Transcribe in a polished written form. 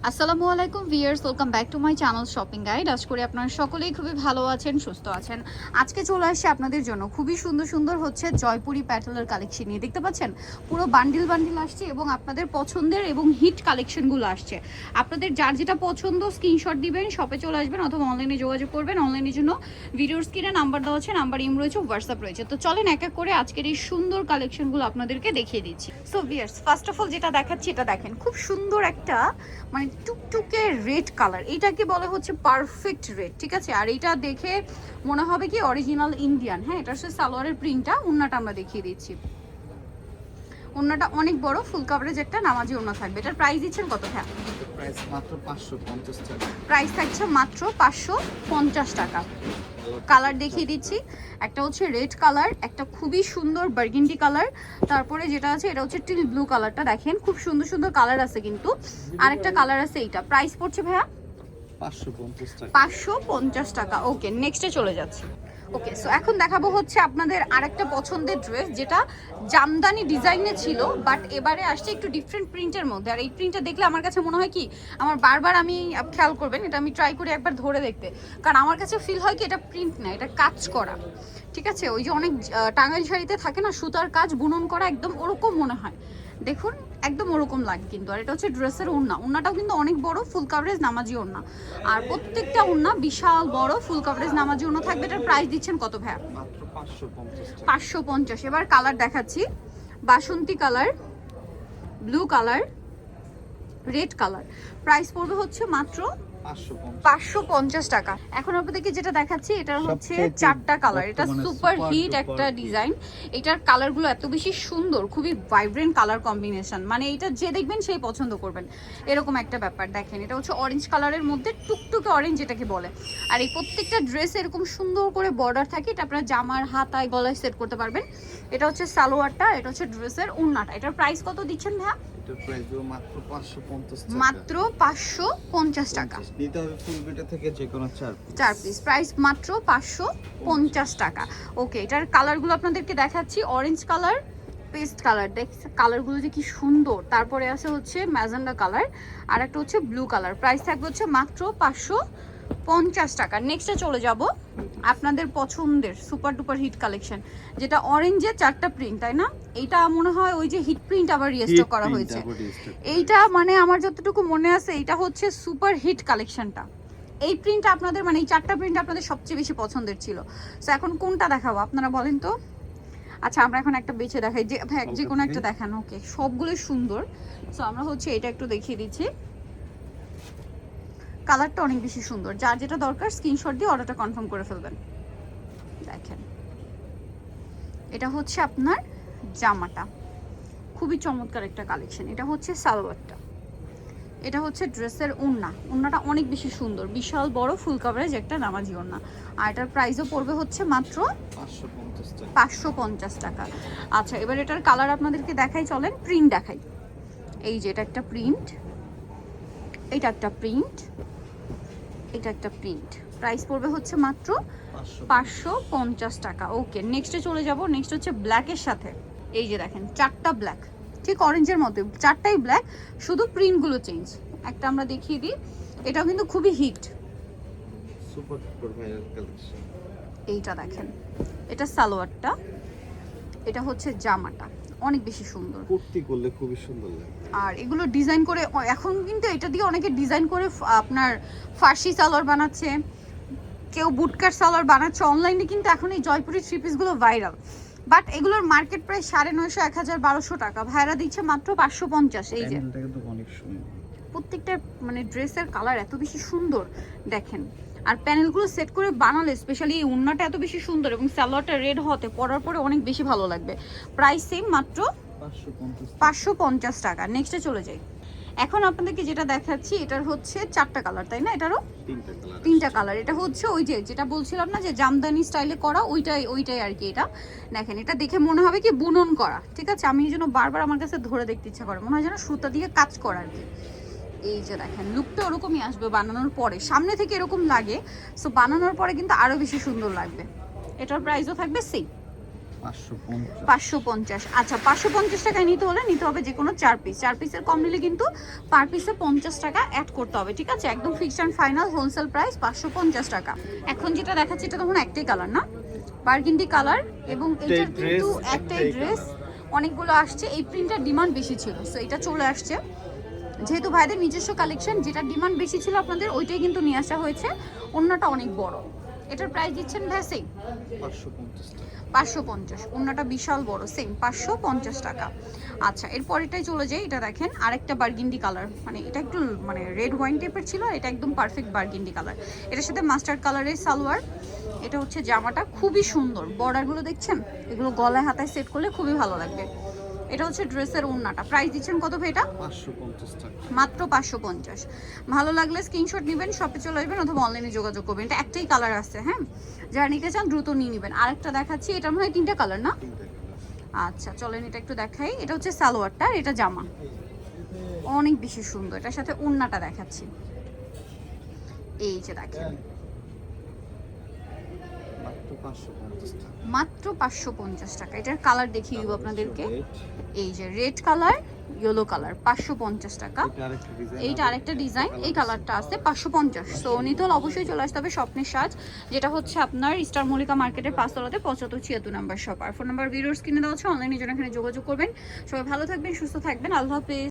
আসসালামু আলাইকুম viewers, welcome back to my channel shopping guide. আশা করি আপনারা সকলেই খুবই ভালো আছেন, সুস্থ আছেন। আজকে চলে আসছে আপনাদের জন্য খুবই সুন্দর সুন্দর হচ্ছে জয়পুরি প্যাটেলের কালেকশন নিয়ে। দেখতে পাচ্ছেন পুরো বান্ডিল বান্ডিল আসছে এবং আপনাদের পছন্দের এবং হিট কালেকশনগুলো আসছে। আপনাদের যার যেটা পছন্দ স্ক্রিনশট দিবেন, শপে চলে আসবেন অথবা অনলাইনে যোগাযোগ করবেন। অনলাইনের জন্য ভিডিওর স্ক্রিনে নাম্বার দেওয়া আছে, নাম্বার ইম রয়েছে, হোয়াটসঅ্যাপ রয়েছে। তো চলেন এক এক করে আজকের এই সুন্দর কালেকশনগুলো আপনাদেরকে দেখিয়ে দিচ্ছি। So viewers, first of all যেটা দেখাচ্ছি এটা দেখেন, খুব সুন্দর একটা মানে টুকটুকে রেড কালার। এটাকে বলে হচ্ছে পারফেক্ট রেড, ঠিক আছে। আর এটা দেখে মনে হবে কি অরিজিনাল ইন্ডিয়ান। হ্যাঁ, এটা হচ্ছে সালোয়ারের প্রিন্টটা। ওন্নাটা আমরা দেখিয়ে দিচ্ছি। ওন্নাটা অনেক বড়, ফুল কভারেজ একটা নামাজি ওন্না থাকবে। এটার প্রাইস দিচ্ছেন কত? হ্যাঁ, প্রাইস মাত্র 550 টাকা। প্রাইস থাকছে মাত্র 550 টাকা। কালার দেখিয়ে দিচ্ছি। একটা হচ্ছে রেড কালার, একটা খুবই সুন্দর বার্গেন্ডি কালার, তারপরে যেটা আছে এটা হচ্ছে টিল ব্লু কালারটা। দেখেন খুব সুন্দর সুন্দর কালার আছে কিন্তু। আরেকটা কালার আছে এইটা। প্রাইস পড়ছে ভাইয়া 550 টাকা। 550 টাকা। ওকে, নেক্সটে চলে যাচ্ছে। ওকে, সো এখন দেখাবো হচ্ছে আপনাদের আরেকটা পছন্দের ড্রেস, যেটা জামদানি ডিজাইনে ছিল বাট এবারে আসছে একটু ডিফারেন্ট প্রিন্টের মধ্যে। আর এই প্রিন্টটা দেখলে আমার কাছে মনে হয় কি, আমার বারবার আমি খেয়াল করবেন, এটা আমি ট্রাই করি একবার ধরে দেখতে, কারণ আমার কাছে ফিল হয় কি এটা প্রিন্ট না, এটা কাজ করা। ঠিক আছে, ওই যে অনেক টাঙ্গাইল শাড়িতে থাকে না সুতার কাজ বুনন করা, একদম ওরকম মনে হয়। দেখুন একদম ওরকম লাগে কিন্তু। আর এটা হচ্ছে ড্রেসের ওড়না। ওড়নাটাও কিন্তু অনেক বড়, ফুল কভারেজ নামাজি ওড়না। আর প্রত্যেকটা ওড়না বিশাল বড় ফুল কভারেজ নামাজি ওড়না থাকবে। এটার প্রাইস দিচ্ছেন কত ভাইয়া? মাত্র 550 টাকা। 550। এবার কালার দেখাচ্ছি। বাসন্তী colour, blue colour, red colour. Price পড়বে হচ্ছে মাত্র 550 টাকা। এখন আপনাদেরকে যেটা দেখাচ্ছি এটা হচ্ছে চারটা কালার। এটা সুপার হিট একটা ডিজাইন। এটার কালারগুলো এত বেশি সুন্দর, খুবই ভাইব্রেন্ট কালার কম্বিনেশন। মানে এটা যে দেখবেন সেই পছন্দ করবেন, এরকম একটা ব্যাপার। দেখেন এটা হচ্ছে অরেঞ্জ কালারের মধ্যে টুকটুকে অরেঞ্জ যেটাকে বলে। আর এই প্রত্যেকটা ড্রেস এরকম সুন্দর করে বর্ডার থাকে। এটা আপনারা জামার হাতায় গলায় সেট করতে পারবেন। এটা হচ্ছে সালোয়ারটা, এটা হচ্ছে ড্রেসের ওড়নাটা। এটার প্রাইস কত দিচ্ছেন ভাইয়া? এটার প্রাইস মাত্র 550 টাকা। মাত্র 550 টাকা। নিতে হবে ফুল বিটা থেকে যে কোনো 4 পিস। প্রাইস মাত্র 550 টাকা। ওকে, এটার কালারগুলো আপনাদেরকে দেখাচ্ছি। অরেঞ্জ কালার, পেস্ট কালার, দেখ কালারগুলো যে কি সুন্দর। তারপরে আছে হচ্ছে ম্যাজেন্ডা কালার, আর একটা হচ্ছে ব্লু কালার। প্রাইস থাকবে হচ্ছে মাত্র 550 টাকা। নেক্সটে চলে যাব আপনাদের পছন্দের সুপার ডুপার হিট কালেকশন, যেটা অরেঞ্জের চারটা প্রিন্ট, তাই না? এইটা মনে হয় ওই যে হিট প্রিন্ট আবার রিস্টক করা হয়েছে। এইটা মানে আমার যতটুকু মনে আছে এইটা হচ্ছে সুপার হিট কালেকশনটা। এই প্রিন্টটা আপনাদের মানে এই চারটা প্রিন্ট আপনাদের সবচেয়ে বেশি পছন্দের ছিল। সো এখন কোনটা দেখাবো আপনারা বলেন তো? আচ্ছা, আমরা এখন একটা বেছে দেখাই, যে ভাই যে কোনো একটা দেখান। ওকে, সবগুলোই সুন্দর। সো আমরা হচ্ছে এটা একটু দেখিয়ে দিচ্ছি। কালারটা অনেক বেশি সুন্দর। যার যেটা দরকার স্ক্রিনশট দিয়ে অর্ডারটা কনফার্ম করে ফেলবেন। দেখেন এটা হচ্ছে আপনার জামাটা, খুবই চমৎকার একটা কালেকশন। এটা হচ্ছে সালোয়ারটা, এটা হচ্ছে ড্রেসের ওড়না। ওড়নাটা অনেক বেশি সুন্দর, বিশাল বড় ফুল কভারেজ একটা নামাজি ওড়না। আর এটার প্রাইসও পড়বে হচ্ছে মাত্র 550 টাকা। আচ্ছা, এবার এটার কালার আপনাদেরকে দেখাই, চলেন প্রিন্ট দেখাই। এই যে এটা একটা প্রিন্ট, এটা একটা প্রিন্ট, এটা একটা প্রিন্ট। প্রাইস পড়বে হচ্ছে মাত্র 550 টাকা। ওকে, নেক্সটে চলে যাব। নেক্সট হচ্ছে ব্ল্যাকের সাথে। এই যে দেখেন চারটা ব্ল্যাক, ঠিক অরেঞ্জের মতো চারটাই ব্ল্যাক, শুধু প্রিন্টগুলো চেঞ্জ। একটা আমরা দেখিয়ে দিই, এটাও কিন্তু খুবই hit, super duper viral collection. এইটা দেখেন, এটা সালোয়ারটা, এটা হচ্ছে জামাটা, অনেক বেশি সুন্দর। কুর্তি করলে খুবই সুন্দর লাগে। আর এগুলো ডিজাইন করে এখন কিন্তু এটা দিয়ে অনেকে ডিজাইন করে আপনার ফার্সি সালোয়ার বানাচ্ছে, কেউ বুটকাট সালোয়ার বানাচ্ছে। অনলাইনে কিন্তু এখন এই জয়পুরি থ্রি পিসগুলো ভাইরাল, বাট এগুলোর মার্কেট প্রাইস 950, 1000, 1200 টাকা। ভাইরা দিচ্ছে মাত্র 550। এই যে অনেক সুন্দর, প্রত্যেকটা মানে ড্রেসের কালার এত বেশি সুন্দর দেখেন। আর প্যানেলগুলো সেট করে বানালে স্পেশালি এই ওড়নাটা এত বেশি সুন্দর এবং সালোয়ারটা রেড হতে পরার পরে অনেক বেশি ভালো লাগবে। প্রাইস সেম, মাত্র 550 টাকা। নেক্সটে চলে যাই। এখন আপনাদেরকে যেটা দেখাচ্ছি এটার হচ্ছে চারটা কালার, তাই না? এটারও তিনটা কালার। এটা হচ্ছে ওই যে যেটা বলছিলাম না যে জামদানি স্টাইলে করা, ওইটাই আর কি। এটা দেখেন, এটা দেখে মনে হবে কি বুনন করা, ঠিক আছে। আমি এই জন্য বারবার আমার কাছে ধরে দেখতে ইচ্ছা করে, মনে হয় যেন সুতা দিয়ে কাজ করা আর কি। এই যে দেখেন লুকটা ওরকমই আসবে বানানোর পরে, সামনে থেকে এরকম লাগে, সো বানানোর পরে কিন্তু আরো বেশি সুন্দর লাগবে। এটার প্রাইসও থাকবে সেম 550 550। আচ্ছা 550 টাকায় নিতে হলে নিতে হবে যে কোনো 4 পিস। 4 পিসের কম নিলে কিন্তু পার পিসে 50 টাকা অ্যাড করতে হবে, ঠিক আছে? একদম fixed and final wholesale price 550 টাকা। এখন যেটা দেখাচ্ছি এটা তখন একটাই কালার না, বারগিন্ডি কালার, এবং এটার কিন্তু একটাই ড্রেস, অনেকগুলো আসছে। এই প্রিন্টটার ডিমান্ড বেশি ছিল, সো এটা চলে আসছে। যেহেতু ভাইদের নিজস্ব কালেকশন, যেটা ডিমান্ড বেশি ছিল আপনাদের ওইটাই কিন্তু নিয়ে আসা হয়েছে। অন্যটা অনেক বড়, এটার প্রাইস দিচ্ছেন ভাই সেম 550 টাকা। 550। অন্যটা বিশাল বড়, সেম 550 টাকা। আচ্ছা এরপর এটাই চলে যাই, এটা দেখেন আরেকটা বারগিন্ডি কালার, মানে এটা একটু মানে রেড ওয়াইন টাইপের ছিল, আর এটা একদম পারফেক্ট বারগিন্ডি কালার। এটার সাথে মাস্টার্ড কালারের সালোয়ার, এটা হচ্ছে জামাটা খুবই সুন্দর। বর্ডারগুলো দেখছেন, এগুলো গলায় হাতায় সেট করলে খুবই ভালো লাগবে। এটা হচ্ছে ড্রেসের ওড়নাটা। প্রাইস দিচ্ছেন কত ভাই এটা? 550 টাকা। মাত্র 550। ভালো লাগলে স্ক্রিনশট নেবেন, শপে চলে আসবেন অথবা অনলাইনে যোগাযোগ করবেন। এটা একটাই কালার আছে, হ্যাঁ, যারা নিতে চান দ্রুত নিয়ে নেবেন। আরেকটা দেখাচ্ছি, এটা মনে হয় 3টা কালার না? তিনটা কালার। আচ্ছা চলেন এটা একটু দেখাই। এটা হচ্ছে সালোয়ারটা, আর এটা জামা, অনেক বেশি সুন্দর। এটার সাথে ওড়নাটা দেখাচ্ছি, এই যে দেখেন মাত্র 550 টাকা। মাত্র 550 টাকা। এটার কালার দেখিয়ে দিব আপনাদেরকে, রেড। এই যে রেড কালার, ইয়েলো কালার, 550 টাকা। এটা আরেকটা ডিজাইন। এইটা আরেকটা ডিজাইন, এই কালারটা আছে 550। সো নিতে হলে অবশ্যই চলে আসতে হবে স্বপ্নের সাজ, যেটা হচ্ছে আপনার স্টার মল্লিকা মার্কেটের 5তলাতে 7576 নাম্বার শপ। আর ফোন নাম্বার ভিডিওস কিনে দেওয়া হচ্ছে, অনলাইনে জন্য এখানে যোগাযোগ করবেন। সবাই ভালো থাকবেন, সুস্থ থাকবেন, আল্লাহ হাফেজ।